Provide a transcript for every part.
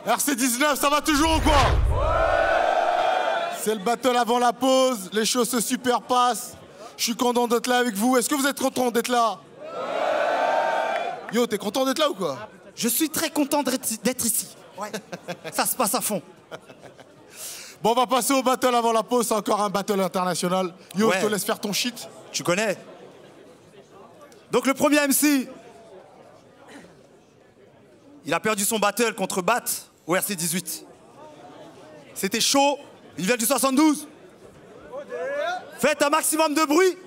RC19, ça va toujours ou quoi? Ouais. C'est le battle avant la pause, les choses se superpassent. Je suis content d'être là avec vous. Est-ce que vous êtes content d'être là? Ouais. Yo, t'es content d'être là ou quoi? Je suis très content d'être ici. Ouais. Ça se passe à fond. Bon, on va passer au battle avant la pause. C'est encore un battle international. Yo, je te laisse faire ton shit. Tu connais. Donc le premier MC, il a perdu son battle contre Bat au RC18. C'était chaud. Il vient du 72. Faites un maximum de bruit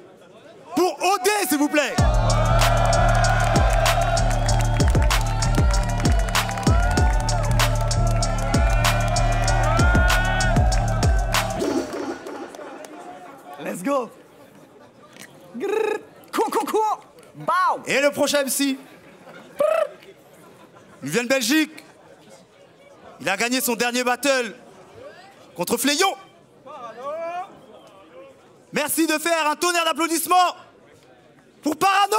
pour OD, s'il vous plaît. Let's go. Bow. Et le prochain MC, il vient de Belgique. Il a gagné son dernier battle contre Fléon. Merci de faire un tonnerre d'applaudissements pour Parano.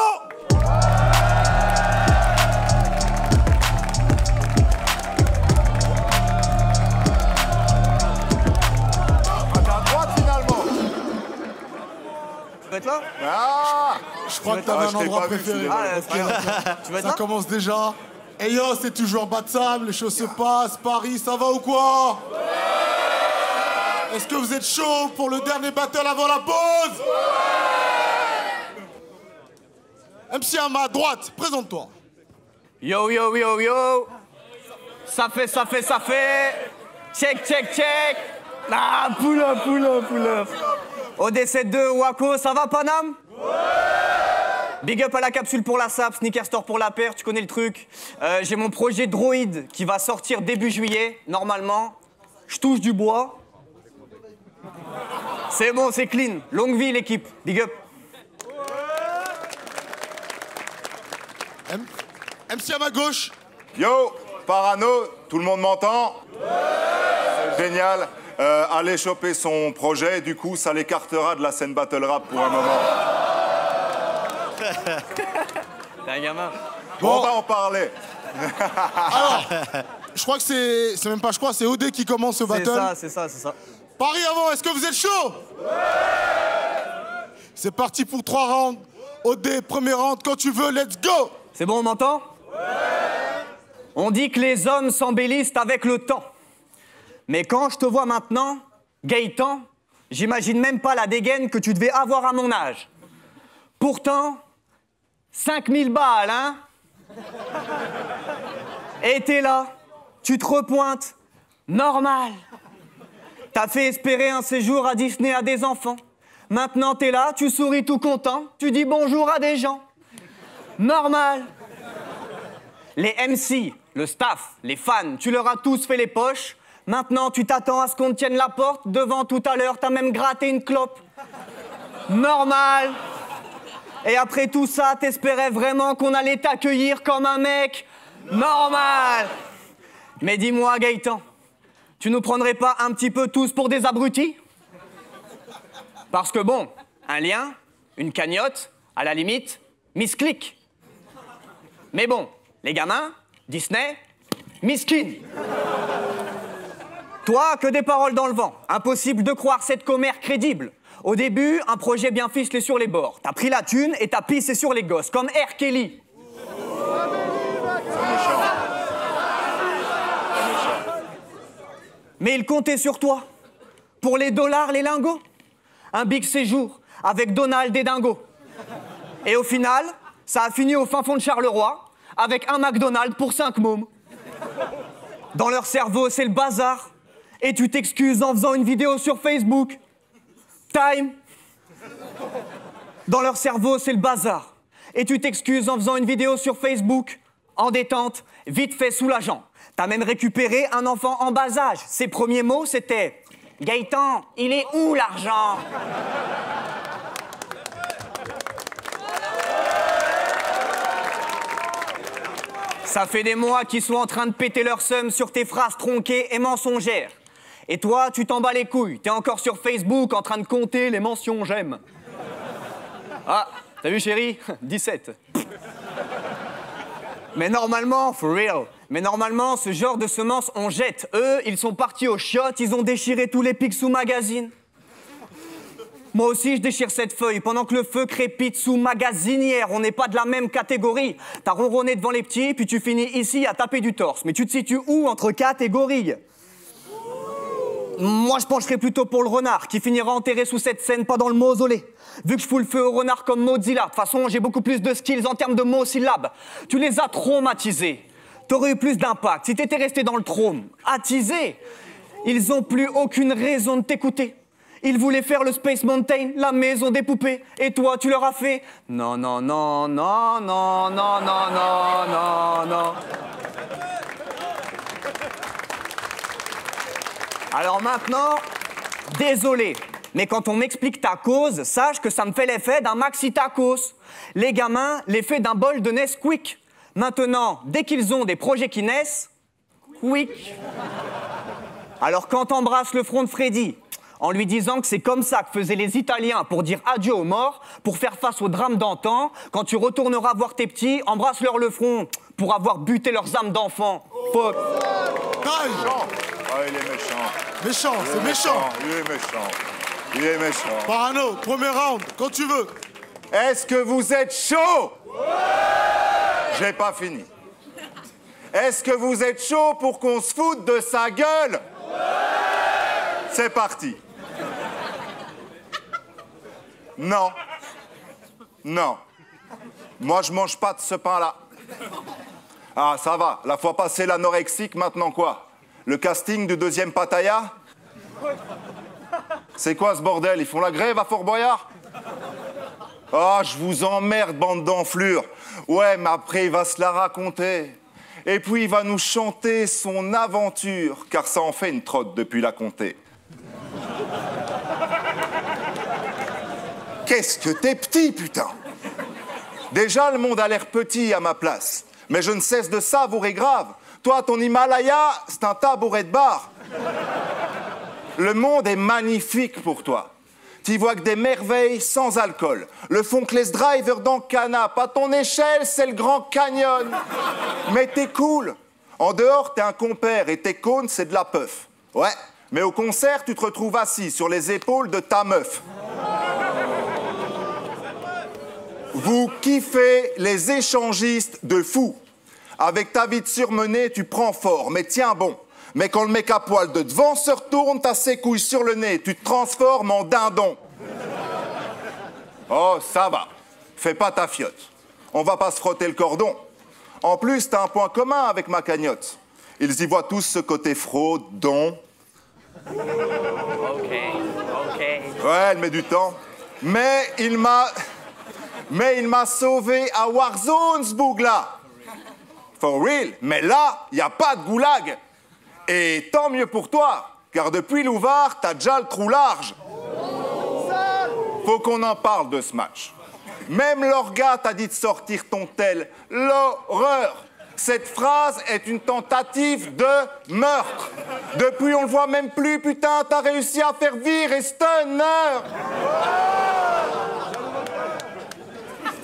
Tu vas être là? Ah, je crois que t'avais un endroit préféré. Tu vas être là? Ça commence déjà. Et yo, c'est toujours Batsam, les choses se passent. Paris, ça va ou quoi? Est-ce que vous êtes chaud pour le dernier battle avant la pause? MC à ma droite, présente-toi. Yo, yo, yo, yo. Ça fait. Check, check, check. Ah, pull up. OD72, Waco, ça va, Panam? Ouais. Big up à la capsule pour la SAP, Sneaker Store pour la paire, tu connais le truc. J'ai mon projet Droid qui va sortir début juillet, normalement. Je touche du bois. C'est bon, c'est clean. Longue vie, l'équipe. Big up. MC à ma gauche. Yo, Parano, tout le monde m'entend? Ouais. C'est génial. Allez choper son projet, du coup, ça l'écartera de la scène battle rap pour un moment. T'es un gamin. Bon, on va en parler. Alors, je crois que c'est même pas je crois, c'est OD qui commence ce battle. C'est ça. Paris avant, est-ce que vous êtes chaud? Ouais. C'est parti pour 3 rounds. OD, premier round, quand tu veux, let's go. C'est bon, on m'entend? Ouais. On dit que les hommes s'embellissent avec le temps. Mais quand je te vois maintenant, Gaëtan, j'imagine même pas la dégaine que tu devais avoir à mon âge. Pourtant, 5000 balles, hein? Et t'es là, tu te repointes, normal. T'as fait espérer un séjour à Disney à des enfants. Maintenant t'es là, tu souris tout content, tu dis bonjour à des gens. Normal. Les MC, le staff, les fans, tu leur as tous fait les poches. Maintenant, tu t'attends à ce qu'on te tienne la porte. Devant tout à l'heure, t'as même gratté une clope. Normal. Et après tout ça, t'espérais vraiment qu'on allait t'accueillir comme un mec normal. Mais dis-moi, Gaëtan, tu nous prendrais pas un petit peu tous pour des abrutis? Parce que bon, un lien, une cagnotte, à la limite, misclic. Mais bon, les gamins, Disney, miskin. Toi, que des paroles dans le vent. Impossible de croire cette commère crédible. Au début, un projet bien ficelé sur les bords. T'as pris la thune et t'as pissé sur les gosses, comme R. Kelly. Mais il comptait sur toi. Pour les dollars, les lingots. Un big séjour avec Donald et Dingo. Et au final, ça a fini au fin fond de Charleroi, avec un McDonald's pour 5 mômes. Dans leur cerveau, c'est le bazar. Et tu t'excuses en faisant une vidéo sur Facebook. Time. Dans leur cerveau, c'est le bazar. Et tu t'excuses en faisant une vidéo sur Facebook. En détente, vite fait soulageant. T'as même récupéré un enfant en bas âge. Ses premiers mots, c'était « Gaëtan, il est où l'argent ?» Ça fait des mois qu'ils sont en train de péter leur seum sur tes phrases tronquées et mensongères. Et toi, tu t'en bats les couilles. T'es encore sur Facebook en train de compter les mentions j'aime. Ah, t'as vu chérie? 17. Mais normalement, for real, Mais normalement, ce genre de semences, on jette. Eux, ils sont partis aux chiottes, ils ont déchiré tous les Picsou Magazine. Moi aussi, je déchire cette feuille pendant que le feu crépite sous magasinière. On n'est pas de la même catégorie. T'as ronronné devant les petits, puis tu finis ici à taper du torse. Mais tu te situes où entre catégories? Moi, je pencherais plutôt pour le renard, qui finira enterré sous cette scène, pas dans le mausolée. Vu que je fous le feu au renard comme Mozilla. De toute façon, j'ai beaucoup plus de skills en termes de mots-syllabes. Tu les as traumatisés. T'aurais eu plus d'impact si t'étais resté dans le trône. Attisé. Ils ont plus aucune raison de t'écouter. Ils voulaient faire le Space Mountain, la maison des poupées. Et toi, tu leur as fait non, non, non, non, non, non, non, non, non, non. Alors maintenant, désolé, mais quand on m'explique ta cause, sache que ça me fait l'effet d'un maxi tacos. Les gamins, l'effet d'un bol de Nesquik. Maintenant, dès qu'ils ont des projets qui naissent, quick. Alors quand t'embrasses le front de Freddy, en lui disant que c'est comme ça que faisaient les Italiens pour dire adieu aux morts, pour faire face aux drames d'antan, quand tu retourneras voir tes petits, embrasse-leur le front pour avoir buté leurs âmes d'enfants. Fuck. Ah, il est méchant. Méchant, c'est méchant. Il est méchant. Il est méchant. Parano, premier round, quand tu veux. Est-ce que vous êtes chaud? J'ai pas fini. Est-ce que vous êtes chaud pour qu'on se foute de sa gueule? C'est parti. Non. Non. Moi, je mange pas de ce pain-là. Ah, ça va. La fois passée, l'anorexique, maintenant quoi? Le casting du deuxième Pattaya? C'est quoi ce bordel? Ils font la grève à Fort Boyard? Ah, je vous emmerde, bande d'enflures. Ouais, mais après, il va se la raconter. Et puis, il va nous chanter son aventure, car ça en fait une trotte depuis la comté. Qu'est-ce que t'es petit, putain! Déjà, le monde a l'air petit à ma place. Mais je ne cesse de savourer grave. Toi, ton Himalaya, c'est un tabouret de bar. Le monde est magnifique pour toi. Tu vois que des merveilles sans alcool. Le Fonkless Driver dans le canap. À ton échelle, c'est le Grand Canyon. Mais t'es cool. En dehors, t'es un compère et tes cônes, c'est de la puff. Ouais, mais au concert, tu te retrouves assis sur les épaules de ta meuf. Vous kiffez les échangistes de fous. Avec ta vie de surmenée, tu prends fort, mais tiens bon. Mais quand le mec à poil de devant se retourne, t'as ses couilles sur le nez, tu te transformes en dindon. Oh, ça va. Fais pas ta fiotte. On va pas se frotter le cordon. En plus, t'as un point commun avec ma cagnotte. Ils y voient tous ce côté fraude, don. Ok. Ouais, elle met du temps. Mais il m'a sauvé à Warzone, ce bougla. For real. Mais là, y a pas de goulag. Et tant mieux pour toi, car depuis l'Ouvard, t'as déjà le trou large. Faut qu'on en parle de ce match. Même l'orga t'a dit de sortir ton tel. L'horreur. Cette phrase est une tentative de meurtre. Depuis, on le voit même plus, putain, t'as réussi à faire virer Stunner.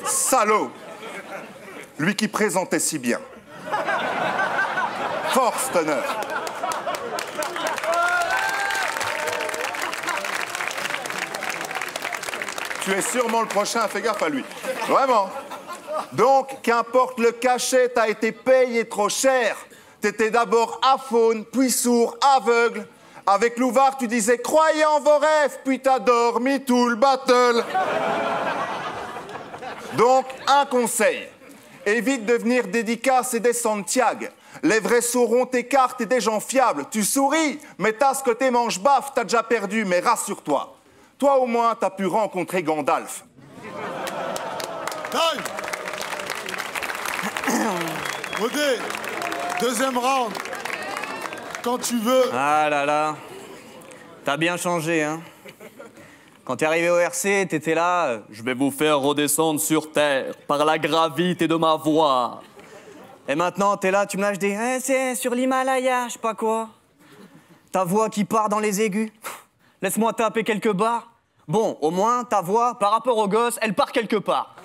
Salaud. Lui qui présentait si bien. Force, Stunner. Tu es sûrement le prochain, fais gaffe à lui. Vraiment. Donc, qu'importe le cachet, t'as été payé trop cher. T'étais d'abord aphone, puis sourd, aveugle. Avec Louvard, tu disais « Croyez en vos rêves », puis t'as dormi tout le battle. Donc, un conseil. Évite de venir dédicace et des Santiago. Les vrais sauront tes cartes et des gens fiables. Tu souris, mais t'as ce côté mange-baffe, t'as déjà perdu, mais rassure-toi. Toi, au moins, t'as pu rencontrer Gandalf. Time. Odé, deuxième round. Quand tu veux. Ah là là. T'as bien changé, hein. Quand t'es arrivé au RC, t'étais là. Je vais vous faire redescendre sur terre par la gravité de ma voix. Et maintenant, t'es là, tu me lâches des. C'est sur l'Himalaya, je sais pas quoi. Ta voix qui part dans les aigus. Laisse-moi taper quelques barres. Bon, au moins, ta voix, par rapport au gosse, elle part quelque part.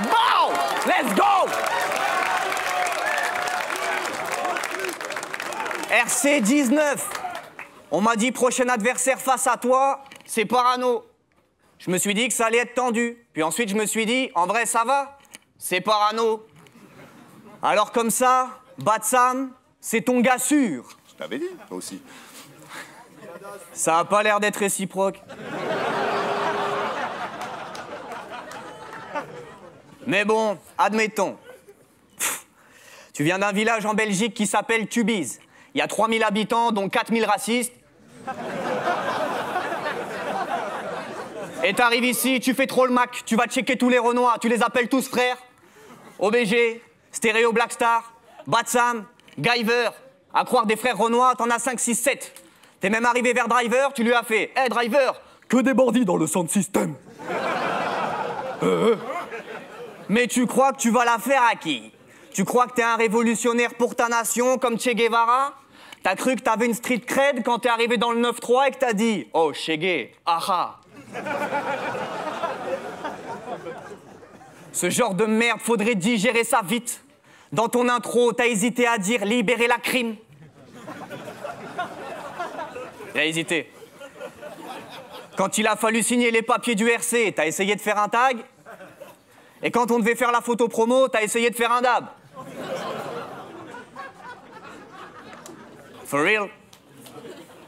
Wow! Let's go! RC 19. On m'a dit prochain adversaire face à toi, c'est Parano. Je me suis dit que ça allait être tendu. Puis ensuite, je me suis dit, en vrai, ça va, c'est Parano. Alors comme ça, Batsam, c'est ton gars sûr. Je t'avais dit, toi aussi. Ça a pas l'air d'être réciproque. Mais bon, admettons. Tu viens d'un village en Belgique qui s'appelle Tubize. Il y a 3000 habitants, dont 4000 racistes. Et t'arrives ici, tu fais trop le Mac, tu vas checker tous les Renois, tu les appelles tous frères. OBG, Stéréo Blackstar, Batsam, Guyver. À croire des frères Renois, t'en as 5, 6, 7. T'es même arrivé vers Driver, tu lui as fait « Hey Driver, que des bandits dans le sound system !» Mais tu crois que tu vas la faire à qui? Tu crois que t'es un révolutionnaire pour ta nation comme Che Guevara? T'as cru que t'avais une street cred quand t'es arrivé dans le 9-3 et que t'as dit « Oh, Che, aha !» Ce genre de merde, faudrait digérer ça vite. Dans ton intro, t'as hésité à dire « Libérer la crime ». T'as hésité. Quand il a fallu signer les papiers du RC, t'as essayé de faire un tag. Et quand on devait faire la photo promo, t'as essayé de faire un dab. For real?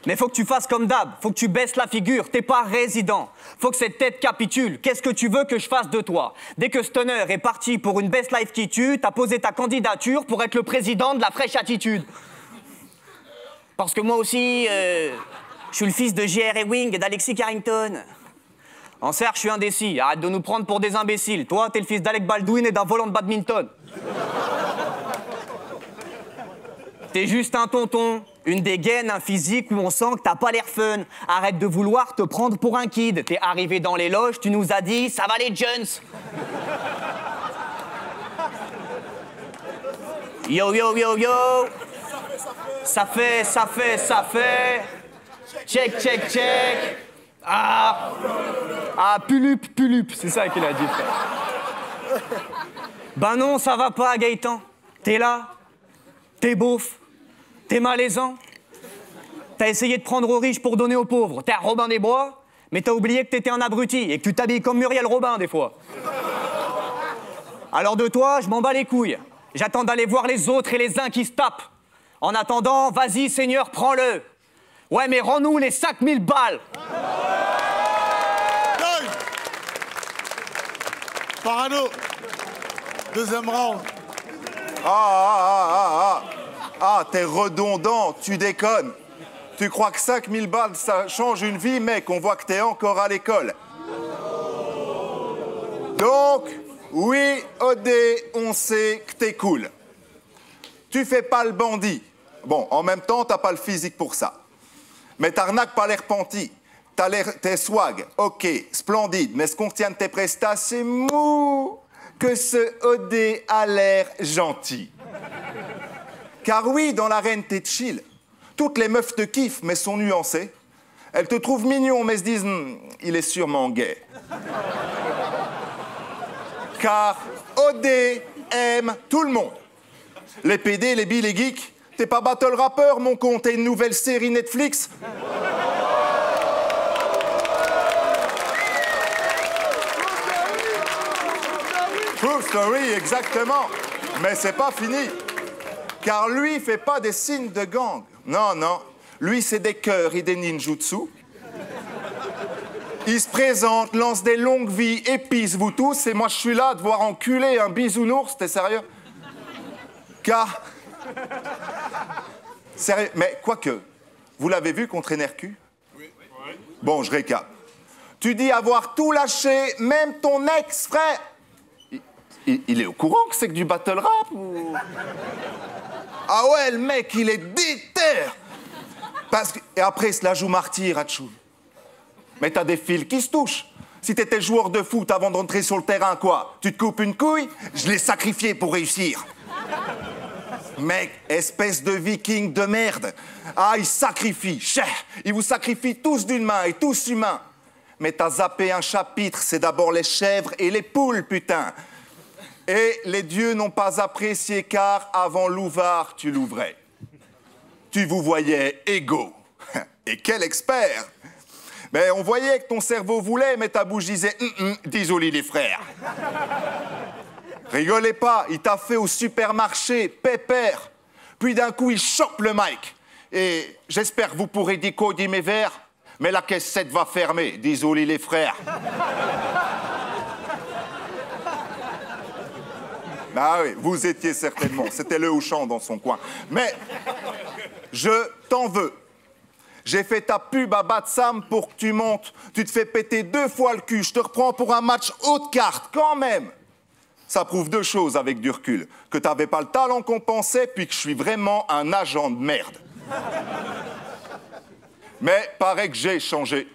Mais faut que tu fasses comme dab, faut que tu baisses la figure, t'es pas résident. Faut que cette tête capitule. Qu'est-ce que tu veux que je fasse de toi? Dès que Stunner est parti pour une best life qui tue, t'as posé ta candidature pour être le président de la fraîche attitude. Parce que moi aussi, je suis le fils de J.R. Ewing et d'Alexis Carrington. En cerf, je suis indécis. Arrête de nous prendre pour des imbéciles. Toi, t'es le fils d'Alec Baldwin et d'un volant de badminton. T'es juste un tonton, une dégaine, un physique où on sent que t'as pas l'air fun. Arrête de vouloir te prendre pour un kid. T'es arrivé dans les loges, tu nous as dit « Ça va les Jones !» Yo, yo, yo, yo. Ça fait. Check, check, check. Ah, pulup, c'est ça qu'il a dit, frère. Ben non, ça va pas, Gaëtan. T'es là, t'es beauf, t'es malaisant. T'as essayé de prendre aux riches pour donner aux pauvres. T'es un Robin des Bois, mais t'as oublié que t'étais un abruti et que tu t'habilles comme Muriel Robin, des fois. Alors de toi, je m'en bats les couilles. J'attends d'aller voir les autres et les uns qui se tapent. En attendant, vas-y, Seigneur, prends-le. Ouais, mais rends-nous les 5000 balles. Parano. Deuxième round. Ah, t'es redondant, tu déconnes. Tu crois que 5000 balles, ça change une vie, mec? On voit que t'es encore à l'école. Donc, oui, Odé, on sait que t'es cool. Tu fais pas le bandit. Bon, en même temps, t'as pas le physique pour ça. Mais t'arnaques pas l'air penti. T'es swag, ok, splendide. Mais ce qu'on retient de tes prestats, c'est mou que ce Odé a l'air gentil. Car oui, dans l'arène, t'es chill. Toutes les meufs te kiffent, mais sont nuancées. Elles te trouvent mignon, mais se disent il est sûrement gay. Car Odé aime tout le monde. Les PD, les billes, les geeks. T'es pas battle rapper, mon con, t'es une nouvelle série Netflix. True story, exactement. Mais c'est pas fini. Car lui, il fait pas des signes de gang. Non, non. Lui, c'est des cœurs et des ninjutsu. Il se présente, lance des longues vies, épice vous tous, et moi, je suis là de voir enculer un bisounours. T'es sérieux? Car... Sérieux, mais quoique, vous l'avez vu contre NRQ? Oui. Bon, je récap. Tu dis avoir tout lâché, même ton ex-frère. Il est au courant que c'est que du battle rap ou... Ah ouais, le mec, il est déter. Parce que... Et après, il se la joue martyr, Hatchoul. Mais t'as des fils qui se touchent. Si t'étais joueur de foot avant d'entrer sur le terrain, quoi? Tu te coupes une couille? Je l'ai sacrifié pour réussir. Mec, espèce de viking de merde. Ah, il sacrifie, cher. Il vous sacrifie tous d'une main et tous humains. Mais t'as zappé un chapitre, c'est d'abord les chèvres et les poules, putain. Et les dieux n'ont pas apprécié car avant l'ouvard, tu l'ouvrais. tu vous voyais égaux. Et quel expert! Mais on voyait que ton cerveau voulait, mais ta bouche disait désolé les frères. Rigolez pas, il t'a fait au supermarché, pépère. Puis d'un coup, il chope le mic. Et j'espère que vous pourrez décoder mes vers, mais la caisse 7 va fermer. Désolé les frères. Ah oui, vous étiez certainement. C'était le Auchan dans son coin. Mais je t'en veux. J'ai fait ta pub à Bad Sam pour que tu montes. Tu te fais péter 2 fois le cul. Je te reprends pour un match haute carte, quand même. Ça prouve 2 choses avec du recul. Que t'avais pas le talent qu'on pensait, puis que je suis vraiment un agent de merde. Mais paraît que j'ai changé.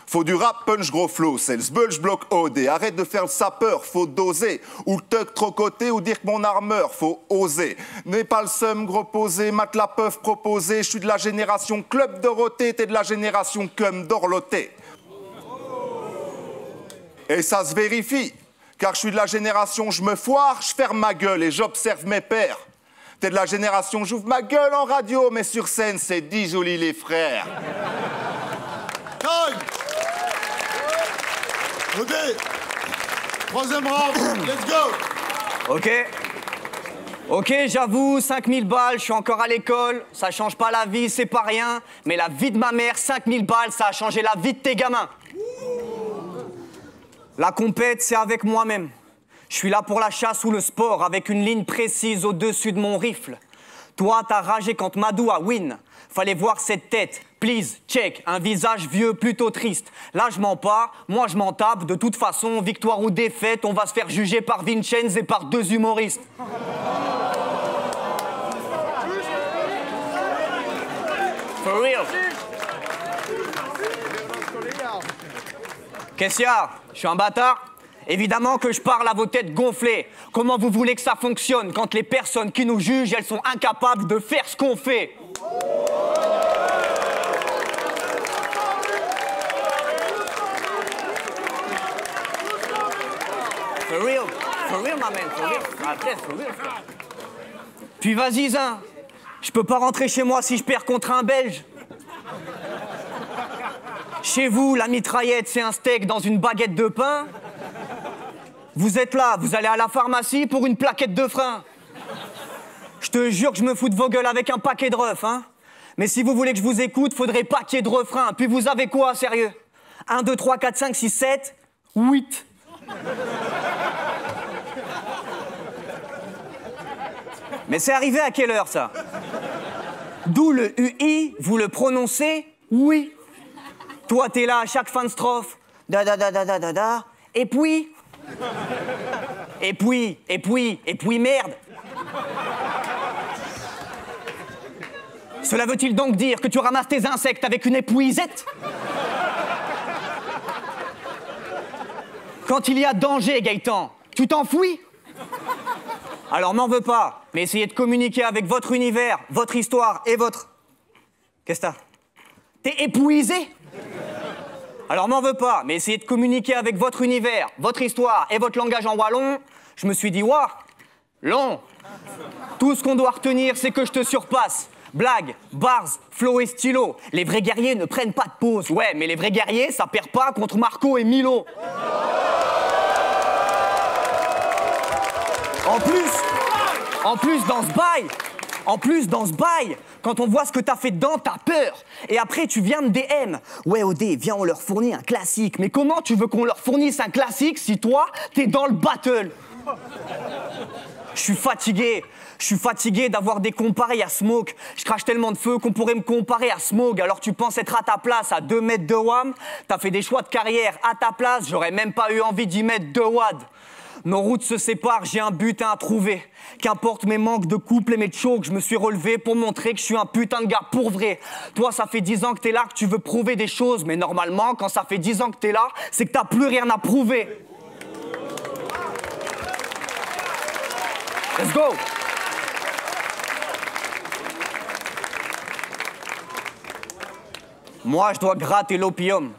Faut du rap punch gros flow, c'est le sbulge bloc OD. Arrête de faire le sapeur, faut doser. Ou le tuck trop côté, ou dire que mon armeur, faut oser. N'aie pas le seum gros posé, mat la peuf proposée. Je suis de la génération Club Dorothée, t'es de la génération Cum d'Orloté. Et ça se vérifie, car je suis de la génération je me foire, je ferme ma gueule et j'observe mes pairs. T'es de la génération j'ouvre ma gueule en radio, mais sur scène c'est 10 jolis les frères. Time. Ok. 3e round, let's go. Ok, j'avoue, 5000 balles, je suis encore à l'école, ça change pas la vie, c'est pas rien, mais la vie de ma mère, 5000 balles, ça a changé la vie de tes gamins. La compète, c'est avec moi-même. Je suis là pour la chasse ou le sport, avec une ligne précise au-dessus de mon rifle. Toi, t'as ragé quand Madou a win. Fallait voir cette tête. Please, check. Un visage vieux, plutôt triste. Là, je mens pas. Moi, je m'en tape. De toute façon, victoire ou défaite, on va se faire juger par Vincenz et par 2 humoristes. For real. Qu'est-ce qu'il y a? Je suis un bâtard? Évidemment que je parle à vos têtes gonflées. Comment vous voulez que ça fonctionne quand les personnes qui nous jugent, elles sont incapables de faire ce qu'on fait? For real, my man, for real. Après, for real, frère. Puis vas-y, Zin. Je peux pas rentrer chez moi si je perds contre un Belge. Chez vous, la mitraillette, c'est un steak dans une baguette de pain. Vous êtes là, vous allez à la pharmacie pour une plaquette de frein. Je te jure que je me fous de vos gueules avec un paquet de refs, hein. Mais si vous voulez que je vous écoute, faudrait pas qu'il y ait de refrain. Puis vous avez quoi, sérieux? 1, 2, 3, 4, 5, 6, 7, 8. Mais c'est arrivé à quelle heure, ça? D'où le UI, vous le prononcez oui. Toi, t'es là à chaque fin de strophe. Da da da da da da da. Et puis, merde. Cela veut-il donc dire que tu ramasses tes insectes avec une épuisette? Quand il y a danger, Gaëtan, tu t'enfuis? Alors m'en veux pas, mais essayez de communiquer avec votre univers, votre histoire et votre... Qu'est-ce que t'as? T'es épuisé? Alors m'en veux pas, mais essayez de communiquer avec votre univers, votre histoire et votre langage en wallon. Je me suis dit, waouh, long. Tout ce qu'on doit retenir, c'est que je te surpasse. Blague, bars, flow et stylo. Les vrais guerriers ne prennent pas de pause. Ouais, mais les vrais guerriers, ça perd pas contre Marco et Milo. En plus, dans ce bail, quand on voit ce que t'as fait dedans, t'as peur. Et après, tu viens me DM. Ouais, OD, viens, on leur fournit un classique. Mais comment tu veux qu'on leur fournisse un classique si toi, t'es dans le battle? Je suis fatigué d'avoir des comparés à Smoke. Je crache tellement de feu qu'on pourrait me comparer à Smoke. Alors tu penses être à ta place à 2 mètres de WAM? T'as fait des choix de carrière à ta place, j'aurais même pas eu envie d'y mettre 2 wads. Nos routes se séparent, j'ai un butin à trouver. Qu'importe mes manques de couple et mes chokes, je me suis relevé pour montrer que je suis un putain de gars pour vrai. Toi, ça fait 10 ans que t'es là, que tu veux prouver des choses. Mais normalement, quand ça fait 10 ans que t'es là, c'est que t'as plus rien à prouver. Let's go! Moi, je dois gratter l'opium.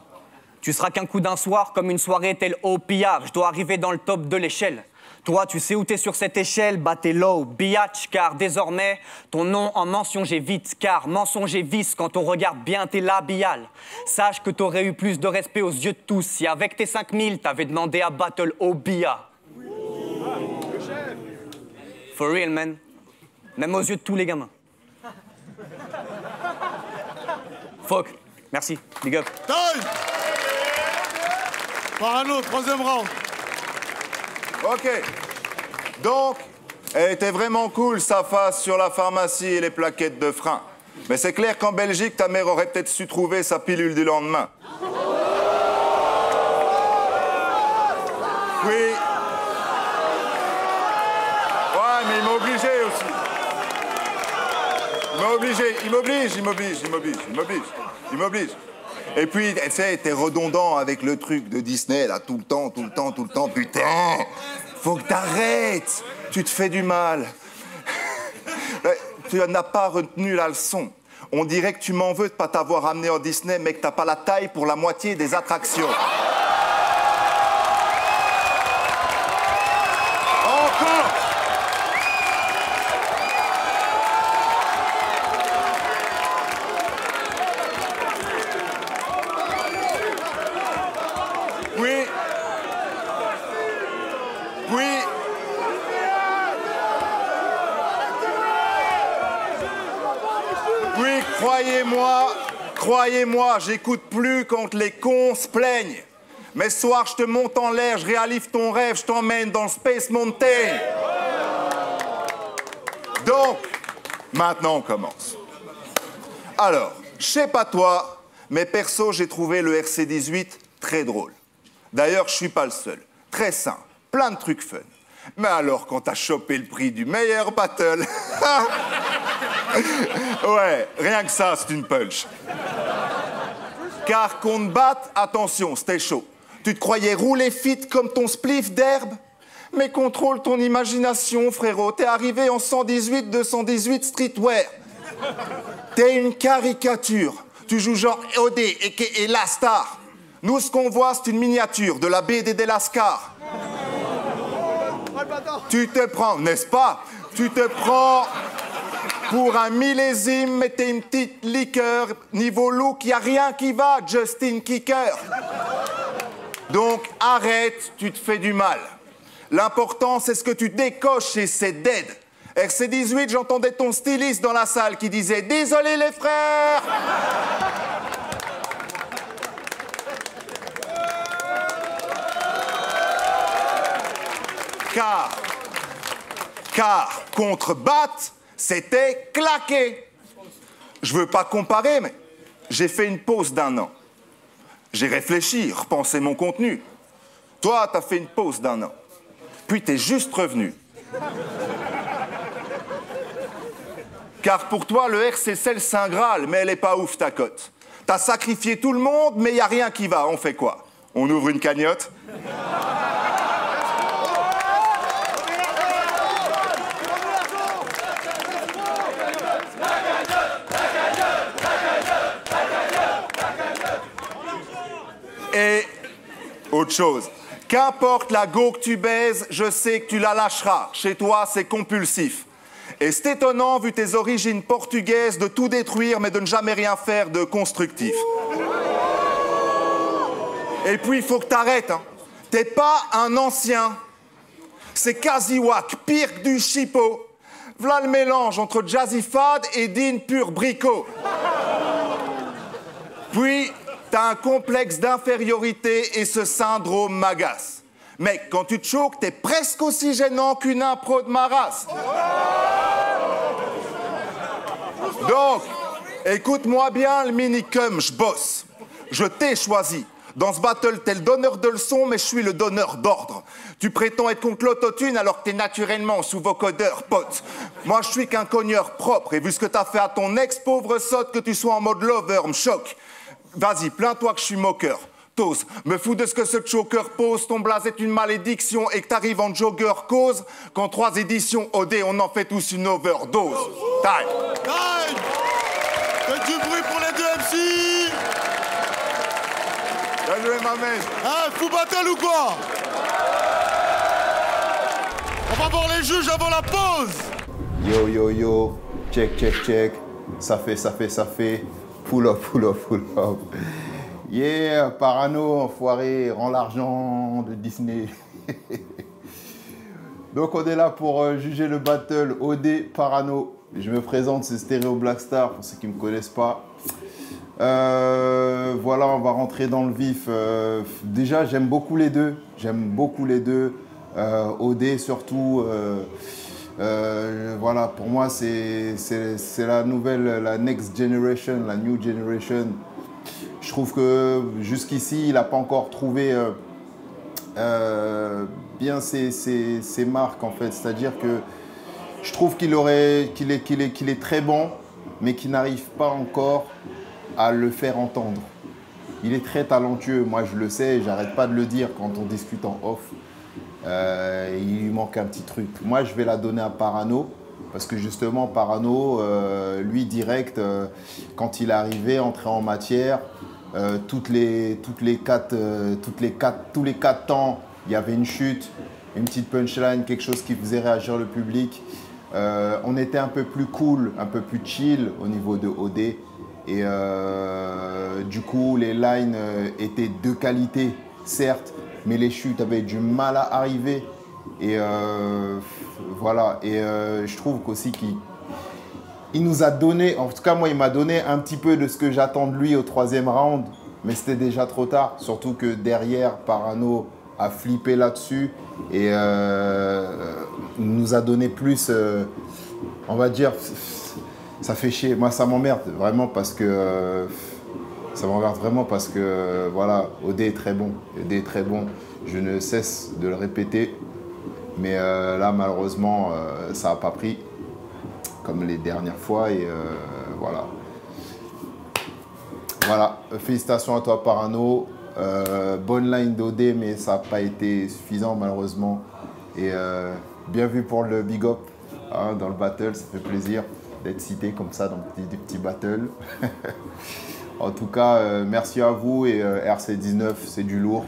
Tu seras qu'un coup d'un soir, comme une soirée telle au pillard. Je dois arriver dans le top de l'échelle. Toi, tu sais où t'es sur cette échelle, bah t'es low, biatch, car désormais, ton nom en mention j'évite, car mensonge et vice, quand on regarde bien tes labiales. Sache que t'aurais eu plus de respect aux yeux de tous si avec tes 5000, t'avais demandé à battle au BIA. For real, man. Même aux yeux de tous les gamins. Fuck. Merci. Big up. Time. Parano, troisième round. Ok. Donc, elle était vraiment cool, sa face sur la pharmacie et les plaquettes de frein. Mais c'est clair qu'en Belgique, ta mère aurait peut-être su trouver sa pilule du lendemain. Oui. Ouais, mais il m'a obligé aussi. Il m'oblige. Et puis, tu sais, t'es redondant avec le truc de Disney, là, tout le temps. Putain, faut que t'arrêtes. Tu te fais du mal. Tu n'as pas retenu la leçon. On dirait que tu m'en veux de pas t'avoir amené en Disney, mais que t'as pas la taille pour la moitié des attractions. Encore. Oui, croyez-moi, j'écoute plus quand les cons se plaignent. Mais ce soir, je te monte en l'air, je réalise ton rêve, je t'emmène dans le Space Mountain. Donc, maintenant on commence. Alors, je sais pas toi, mais perso, j'ai trouvé le RC18 très drôle. D'ailleurs, je suis pas le seul. Très simple, plein de trucs fun. Mais alors, quand t'as chopé le prix du meilleur battle... Ouais, rien que ça, c'est une punch. Car qu'on te batte, attention, c'était chaud. Tu te croyais rouler fit comme ton spliff d'herbe? Mais contrôle ton imagination, frérot. T'es arrivé en 118-218 streetwear. T'es une caricature. Tu joues genre OD et la star. Nous, ce qu'on voit, c'est une miniature de la BD des Lascars. Tu te prends, n'est-ce pas? Tu te prends pour un millésime, mais t'es une petite liqueur. Niveau look, y a rien qui va, Justin Kicker. Donc, arrête, tu te fais du mal. L'important, c'est ce que tu décoches et c'est dead. RC18, j'entendais ton styliste dans la salle qui disait « Désolé les frères !» Car contre Bat, c'était claqué. Je veux pas comparer, mais j'ai fait une pause d'1 an. J'ai réfléchi, repensé mon contenu. Toi, t'as fait une pause d'1 an. Puis t'es juste revenu. Car pour toi, le RC, c'est le Saint Graal, mais elle est pas ouf, ta cote. T'as sacrifié tout le monde, mais y a rien qui va. On fait quoi? On ouvre une cagnotte? Et autre chose, qu'importe la go que tu baises, je sais que tu la lâcheras. Chez toi, c'est compulsif. Et c'est étonnant, vu tes origines portugaises, de tout détruire, mais de ne jamais rien faire de constructif. Et puis, il faut que t'arrêtes, hein. T'es pas un ancien. C'est quasi wack, pire que du chipot. V'là le mélange entre Jazzy Fad et Dean pur bricot. Puis... t'as un complexe d'infériorité et ce syndrome m'agace. Mec, quand tu te choques, t'es presque aussi gênant qu'une impro de ma race. Donc, écoute-moi bien le mini-cum, je bosse. Je t'ai choisi. Dans ce battle, t'es le donneur de leçons, mais je suis le donneur d'ordre. Tu prétends être contre l'autotune alors que t'es naturellement sous vocodeur, pote. Moi, je suis qu'un cogneur propre, et vu ce que t'as fait à ton ex, pauvre sotte, que tu sois en mode lover, me choque. Vas-y, plains-toi que je suis moqueur. T'oses, me fous de ce que ce choker pose, ton blaze est une malédiction et que t'arrives en jogger cause, qu'en 3 éditions OD, on en fait tous une overdose. Time. Time. Faites du bruit pour les 2 MC. Bien joué, ma mère. Hein, fou battle ou quoi? On va voir les juges avant la pause. Yo, yo, yo, check, check, check. Ça fait. Pull up. Yeah, Parano, enfoiré, rends l'argent de Disney. Donc on est là pour juger le battle OD Parano. Je me présente, c'est Stéréo Blackstar, pour ceux qui ne me connaissent pas. Voilà, on va rentrer dans le vif. Déjà, j'aime beaucoup les deux. OD surtout. Voilà, pour moi, c'est la next generation, la new generation. Je trouve que jusqu'ici, il n'a pas encore trouvé bien ses marques, en fait. C'est-à-dire que je trouve qu'il est très bon, mais qu'il n'arrive pas encore à le faire entendre. Il est très talentueux, moi je le sais, j'arrête pas de le dire quand on discute en off. Il lui manque un petit truc. Moi je vais la donner à Parano, parce que justement Parano, lui direct, quand il est arrivé, entré en matière, tous les 4 temps, il y avait une chute, une petite punchline, quelque chose qui faisait réagir le public. On était un peu plus cool, un peu plus chill au niveau de OD. Et du coup, les lines étaient de qualité, certes, mais les chutes avaient du mal à arriver. Et voilà. Et je trouve qu'aussi qu'il nous a donné, en tout cas moi, il m'a donné un petit peu de ce que j'attends de lui au 3e round. Mais c'était déjà trop tard. Surtout que derrière, Parano a flippé là-dessus et nous a donné plus, on va dire, ça fait chier. Moi, ça m'emmerde vraiment parce que voilà, OD est très bon. Je ne cesse de le répéter. Mais là, malheureusement, ça n'a pas pris comme les dernières fois. Et voilà. Voilà. Félicitations à toi, Parano. Bonne line d'OD, mais ça n'a pas été suffisant, malheureusement. Et bien vu pour le big up dans le battle. Ça fait plaisir d'être cité comme ça dans des petits battles. En tout cas, merci à vous et RC19, c'est du lourd.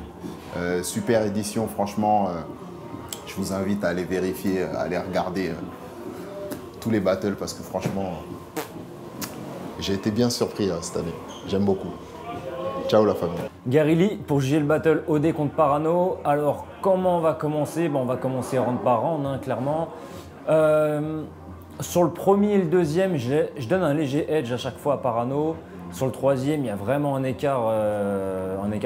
Super édition, franchement. Je vous invite à aller vérifier, à aller regarder tous les battles parce que franchement, j'ai été bien surpris cette année. J'aime beaucoup. Ciao la famille. Gary Lee, pour juger le battle OD contre Parano. Alors, comment on va commencer? On va commencer round par round, clairement. Sur le premier et le deuxième, je donne un léger edge à chaque fois à Parano. Sur le troisième, il y a vraiment un écart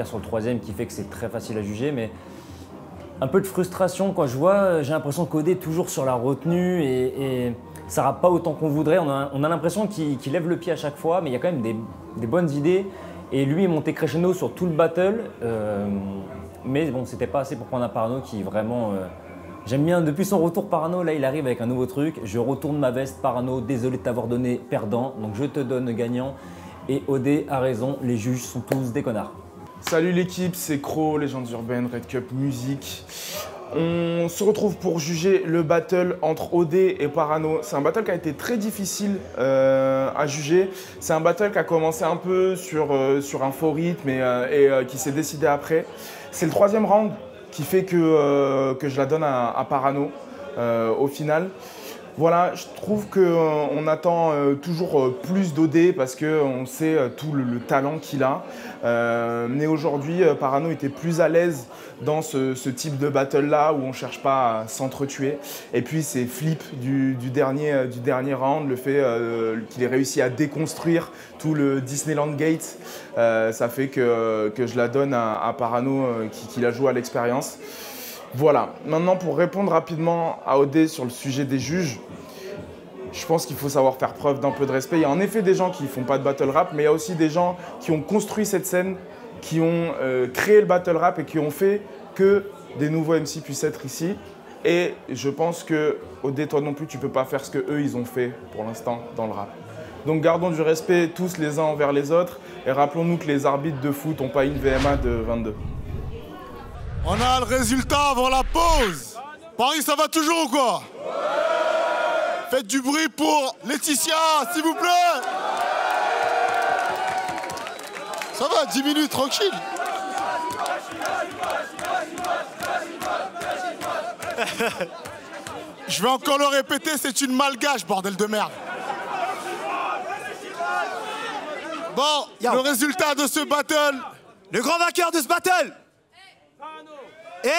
sur le troisième qui fait que c'est très facile à juger. Mais un peu de frustration quand je vois, j'ai l'impression qu'OD est toujours sur la retenue et ça ne rappe pas autant qu'on voudrait. On a l'impression qu'il lève le pied à chaque fois, mais il y a quand même des bonnes idées. Et lui est monté crescendo sur tout le battle. Mais bon, c'était pas assez pour prendre un Parano qui vraiment... J'aime bien, depuis son retour Parano, là il arrive avec un nouveau truc. Je retourne ma veste Parano, désolé de t'avoir donné perdant, donc je te donne gagnant. Et OD a raison, les juges sont tous des connards. Salut l'équipe, c'est Cro, Légende Urbaine, Red Cup Music. On se retrouve pour juger le battle entre OD et Parano. C'est un battle qui a été très difficile à juger. C'est un battle qui a commencé un peu sur un faux rythme et qui s'est décidé après. C'est le 3e round qui fait que je la donne à Parano au final. Voilà, je trouve qu'on attend toujours plus d'OD parce qu'on sait tout le talent qu'il a. Mais aujourd'hui, Parano était plus à l'aise dans ce type de battle-là où on ne cherche pas à s'entretuer. Et puis ces flips du dernier round, le fait qu'il ait réussi à déconstruire tout le Disneyland Gate, ça fait que je la donne à Parano qui l'a joué à l'expérience. Voilà, maintenant pour répondre rapidement à OD sur le sujet des juges, je pense qu'il faut savoir faire preuve d'un peu de respect. Il y a en effet des gens qui ne font pas de battle rap, mais il y a aussi des gens qui ont construit cette scène, qui ont créé le battle rap et qui ont fait que des nouveaux MC puissent être ici. Et je pense que OD, toi non plus, tu ne peux pas faire ce qu'eux, ils ont fait pour l'instant dans le rap. Donc gardons du respect tous les uns envers les autres et rappelons-nous que les arbitres de foot n'ont pas une VMA de 22. On a le résultat avant la pause. Paris, ça va toujours ou quoi? Faites du bruit pour Laetitia, s'il vous plaît. Ça va, 10 minutes, tranquille. Je vais encore le répéter, c'est une malgache, bordel de merde. Bon, le résultat de ce battle. Le grand vainqueur de ce battle est...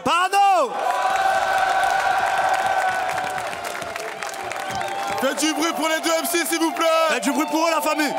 Parano. Faites du bruit pour les deux MC, s'il vous plaît. Faites du bruit pour eux, la famille.